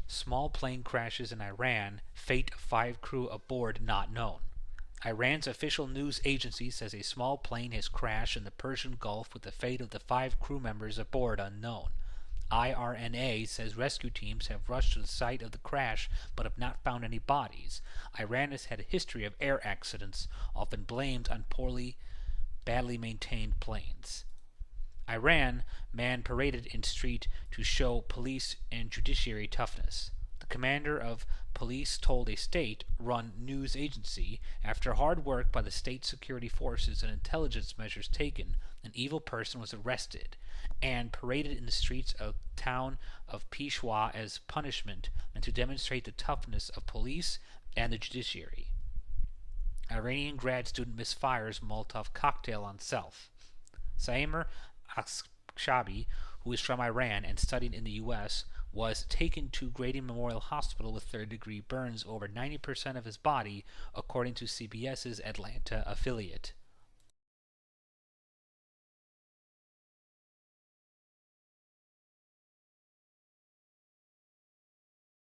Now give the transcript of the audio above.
Small plane crashes in Iran, fate of 5 crew aboard not known. Iran's official news agency says a small plane has crashed in the Persian Gulf with the fate of the 5 crew members aboard unknown. IRNA says rescue teams have rushed to the site of the crash but have not found any bodies. Iran has had a history of air accidents, often blamed on badly maintained planes. Iran, man paraded in street to show police and judiciary toughness. The commander of police told a state-run news agency, after hard work by the state security forces and intelligence measures taken, an evil person was arrested and paraded in the streets of the town of Peshawar as punishment and to demonstrate the toughness of police and the judiciary. Iranian grad student misfires Molotov cocktail on self. Saimer Akshabi, who is from Iran and studied in the U.S., was taken to Grady Memorial Hospital with third-degree burns over 90% of his body, according to CBS's Atlanta affiliate.